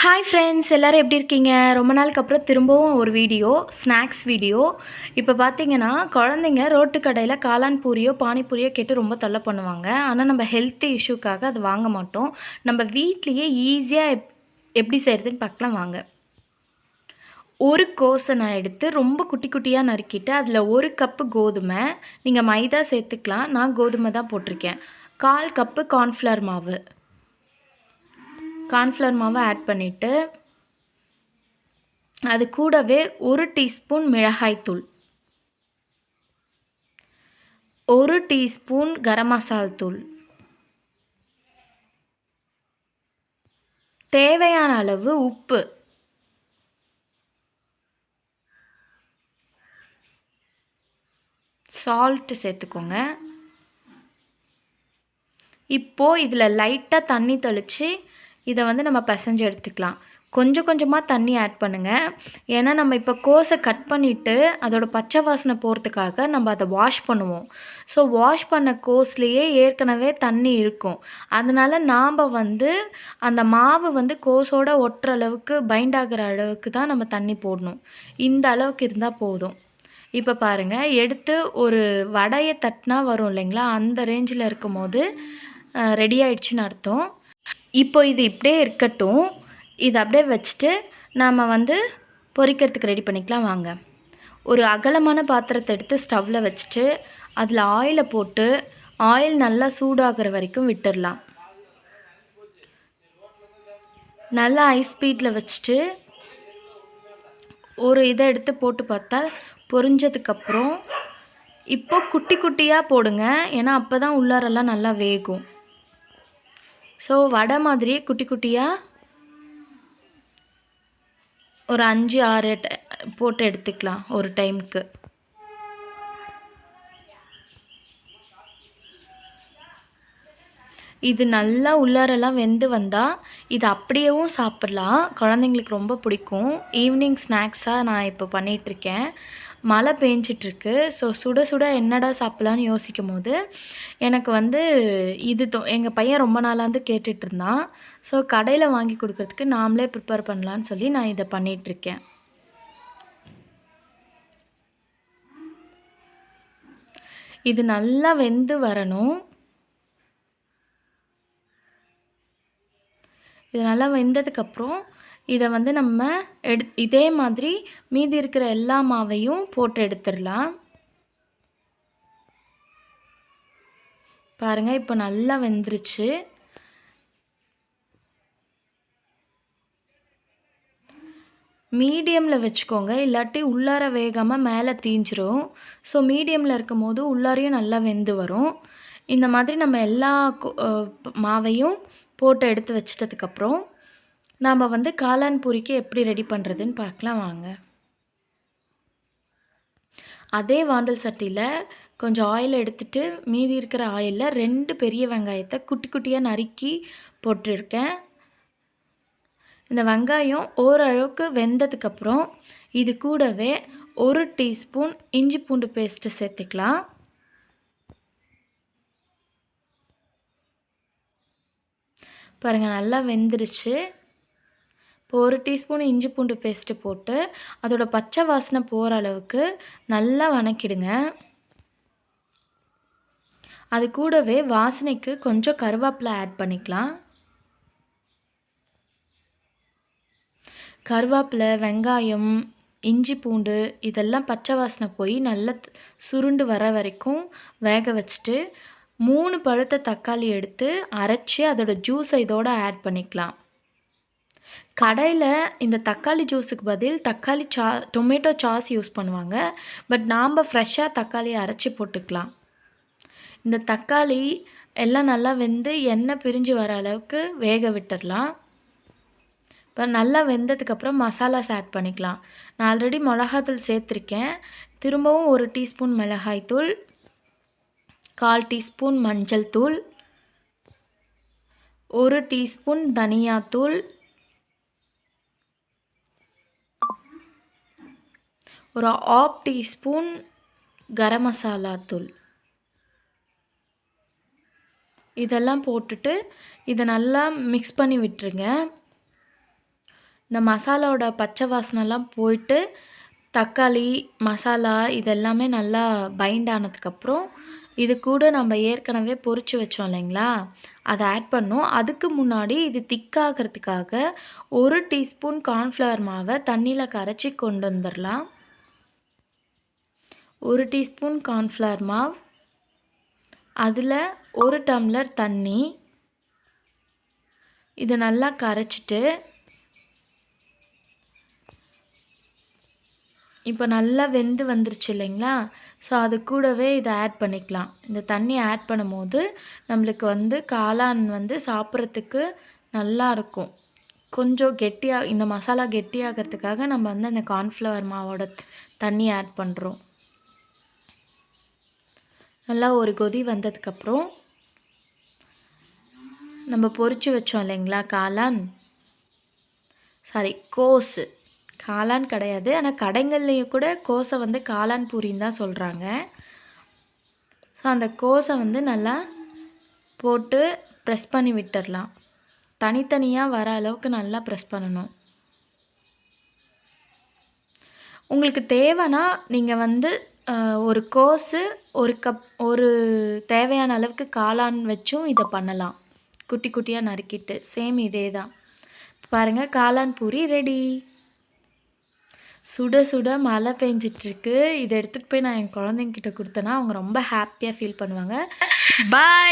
Hi friends, எல்லோரும் எப்படி இருக்கீங்க? ரொம்ப நாளுக்கு அப்புறம் திரும்பவும் ஒரு வீடியோ, ஸ்நாக்ஸ் வீடியோ. இப்போ பார்த்தீங்கன்னா, குழந்தைங்க ரோட்டு கடையில் காளான் பூரியோ, பானிபூரியோ கேட்டு ரொம்ப தொல்லை பண்ணுவாங்க. ஆனால் நம்ம ஹெல்த் இஷ்யூக்காக அது வாங்க மாட்டோம். நம்ம வீட்லேயே ஈஸியாக எப்படி செய்கிறதுன்னு பார்க்கலாம் வாங்க. ஒரு கோஸை நான் எடுத்து ரொம்ப குட்டி குட்டியாக நறுக்கிட்டு, அதில் 1 கப்பு கோதுமை, நீங்கள் மைதா சேர்த்துக்கலாம். நான் கோதுமை தான் போட்டிருக்கேன். 1/4 கப்பு கார்ன்ஃப்ளவர் மாவு. கார்ன்ஃப்ளவர் மாவை ஆட் பண்ணிவிட்டு, அது கூடவே 1 டீஸ்பூன் மிளகாய்த்தூள், 1 டீஸ்பூன் கரம் மசால் தூள், தேவையான அளவு உப்பு, சால்ட் சேர்த்துக்கோங்க. இப்போது இதில் லைட்டாக தண்ணி தெளித்து இதை வந்து நம்ம பிசைஞ்சு எடுத்துக்கலாம். கொஞ்சம் கொஞ்சமாக தண்ணி ஆட் பண்ணுங்கள். ஏன்னா நம்ம இப்போ கோஸை கட் பண்ணிவிட்டு அதோட பச்சை வாசனை போகிறதுக்காக நம்ம அதை வாஷ் பண்ணுவோம். ஸோ வாஷ் பண்ண கோஸ்லேயே ஏற்கனவே தண்ணி இருக்கும். அதனால் நாம் வந்து அந்த மாவு வந்து கோஸோடு ஒட்டுற அளவுக்கு, பைண்ட் ஆகிற அளவுக்கு தான் நம்ம தண்ணி போடணும். இந்த அளவுக்கு இருந்தால் போதும். இப்போ பாருங்கள், எடுத்து ஒரு வடையை தட்டினா வரும் இல்லைங்களா, அந்த ரேஞ்சில் இருக்கும் போது ரெடி ஆயிடுச்சுன்னு அர்த்தம். இப்போ இது இப்படியே இருக்கட்டும். இதை அப்படியே வச்சுட்டு நாம் வந்து பொரிக்கிறதுக்கு ரெடி பண்ணிக்கலாம் வாங்க. ஒரு அகலமான பாத்திரத்தை எடுத்து ஸ்டவ்வில் வச்சுட்டு அதில் ஆயிலை போட்டு ஆயில் நல்லா சூடாகிற வரைக்கும் விட்டுடலாம். நல்லா ஹை ஸ்பீடில் வச்சுட்டு ஒரு இதை எடுத்து போட்டு பார்த்தா பொரிஞ்சதுக்கப்புறம் இப்போ குட்டி குட்டியாக போடுங்க. ஏன்னா அப்போ தான் உள்ளாரெல்லாம் நல்லா வேகும். ஸோ வடை மாதிரியே குட்டி குட்டியாக ஒரு 5, 6 போட்டு எடுத்துக்கலாம் ஒரு டைமுக்கு. இது நல்லா உள்ளாரெல்லாம் வெந்து வந்தால் இது அப்படியேவும் சாப்பிட்லாம். குழந்தைங்களுக்கு ரொம்ப பிடிக்கும். ஈவினிங் ஸ்நாக்ஸாக நான் இப்போ பண்ணிகிட்ருக்கேன். மழை பெஞ்சிட்ருக்கு. ஸோ சுட சுட என்னடா சாப்பிட்லான்னு யோசிக்கும் போது எனக்கு வந்து இது எங்கள் பையன் ரொம்ப நாளாக கேட்டுட்ருந்தான். ஸோ கடையில் வாங்கி கொடுக்கறதுக்கு நாமளே ப்ரிப்பேர் பண்ணலான்னு சொல்லி நான் இதை பண்ணிகிட்ருக்கேன். இது நல்லா வெந்து வரணும். இது நல்லா வெந்ததுக்கப்புறம் இதை வந்து நம்ம இதே மாதிரி மீதி இருக்கிற எல்லா மாவையும் போட்டு எடுத்துடலாம். பாருங்கள், இப்போ நல்லா வெந்துருச்சு. மீடியமில் வச்சுக்கோங்க, இல்லாட்டி உள்ளார வேகாமல் மேலே தீஞ்சிரும். ஸோ மீடியமில் இருக்கும் போது உள்ளாரையும் நல்லா வெந்து வரும். இந்த மாதிரி நம்ம எல்லா மாவையும் போட்டு எடுத்து வச்சிட்டதுக்கப்புறம் நாம் வந்து காளான் பூரிக்கு எப்படி ரெடி பண்ணுறதுன்னு பார்க்கலாம் வாங்க. அதே வாண்டல் சட்டியில் கொஞ்சம் ஆயில் எடுத்துகிட்டு மீதி இருக்கிற ஆயிலில் 2 பெரிய வெங்காயத்தை குட்டி குட்டியாக நறுக்கி போட்டிருக்கேன். இந்த வெங்காயம் ஓரளவுக்கு வெந்ததுக்கப்புறம் இது கூடவே 1 டீஸ்பூன் இஞ்சி பூண்டு பேஸ்ட்டு சேர்த்துக்கலாம். பாருங்கள், நல்லா வெந்துருச்சு. இப்போ 1 டீஸ்பூன் இஞ்சி பூண்டு பேஸ்ட்டு போட்டு அதோட பச்சை வாசனை போகிற அளவுக்கு நல்லா வதக்கிடுங்க. அது கூடவே வாசனைக்கு கொஞ்சம் கருவேப்பிலை ஆட் பண்ணிக்கலாம். கருவேப்பிலை, வெங்காயம், இஞ்சி பூண்டு இதெல்லாம் பச்சை வாசனை போய் நல்லா சுருண்டு வர வரைக்கும் வேக வச்சுட்டு 3 பழுத்த தக்காளி எடுத்து அரைச்சி அதோட ஜூஸை இதோட ஆட் பண்ணிக்கலாம். கடையில் இந்த தக்காளி ஜூஸுக்கு பதில் தக்காளி டொமேட்டோ சாஸ் யூஸ் பண்ணுவாங்க. பட் நாம் ஃப்ரெஷ்ஷாக தக்காளியை அரைச்சி போட்டுக்கலாம். இந்த தக்காளி எல்லாம் நல்லா வெந்து எண்ணெய் பிரிஞ்சு வர அளவுக்கு வேக விட்டுடலாம். இப்போ நல்லா வெந்ததுக்கப்புறம் மசாலாஸ் ஆட் பண்ணிக்கலாம். நான் ஆல்ரெடி மிளகாத்தூள் சேர்த்துருக்கேன். திரும்பவும் 1 டீஸ்பூன் மிளகாய்த்தூள், 1/4 டீஸ்பூன் மஞ்சள் தூள், 1 டீஸ்பூன் தனியாத்தூள், ஒரு 1/2 டீஸ்பூன் கரம் மசாலா தூள், இதெல்லாம் போட்டுட்டு இதை நல்லா மிக்ஸ் பண்ணி விட்டுருங்க. இந்த மசாலாவோட பச்சை வாசனைலாம் போயிட்டு, தக்காளி, மசாலா இதெல்லாமே நல்லா பைண்ட் ஆனதுக்கப்புறம், இது கூட நம்ம ஏற்கனவே பொரிச்சு வச்சோம் இல்லைங்களா? அத ஆட் பண்ணணும். அதுக்கு முன்னாடி இது திக்காகறதுக்காக 1 டீஸ்பூன் கார்ன்ஃப்ளவர் மாவ தண்ணீல கரைச்சு கொண்டு வந்துரலாம். 1 டீஸ்பூன் கார்ன்ஃப்ளவர் மாவு, அதில 1 டம்ளர் தண்ணி. இத நல்லா கரைச்சிட்டு, இப்போ நல்லா வெந்து வந்துருச்சு இல்லைங்களா? ஸோ அது கூடவே இத ஆட் பண்ணிக்கலாம். இந்த தண்ணி ஆட் பண்ணும்போது, நம்மளுக்கு வந்து காளான் வந்து சாப்பிட்றதுக்கு நல்லாருக்கும். கொஞ்சம் கெட்டியா இந்த மசாலா கெட்டியாகறதுக்காக நம்ம வந்து அந்த கார்ன்ஃப்ளவர் மாவோட தண்ணி ஆட் பண்ணுறோம். நல்லா ஒரு கொதி வந்ததுக்கப்புறம், நம்ம பொரிச்சு வச்சோம் இல்லைங்களா காளான், கோஸு. காளான் கிடையாது. ஆனா கடைங்கள்லேயும் கூட கோஸை வந்து காளான் பூரின்னு தான் சொல்கிறாங்க. ஸோ அந்த கோஸை வந்து நல்லா போட்டு ப்ரெஸ் பண்ணி விட்டுறலாம். தனித்தனியாக வர அளவுக்கு நல்லா ப்ரெஸ் பண்ணணும். உங்களுக்கு தேவைன்னா நீங்கள் வந்து ஒரு கோஸு, ஒரு தேவையான அளவுக்கு காளான் வச்சும் இதை பண்ணலாம். குட்டி குட்டியாக நறுக்கிட்டு சேம் இதே தான். பாருங்கள், காளான் பூரி ரெடி. சுட சுட மழை பெஞ்சிட்ருக்கு. இதை எடுத்துகிட்டு போய் நான் என் குழந்தைங்கிட்ட கொடுத்தேன்னா அவங்க ரொம்ப ஹாப்பியாக ஃபீல் பண்ணுவாங்க. பாய்.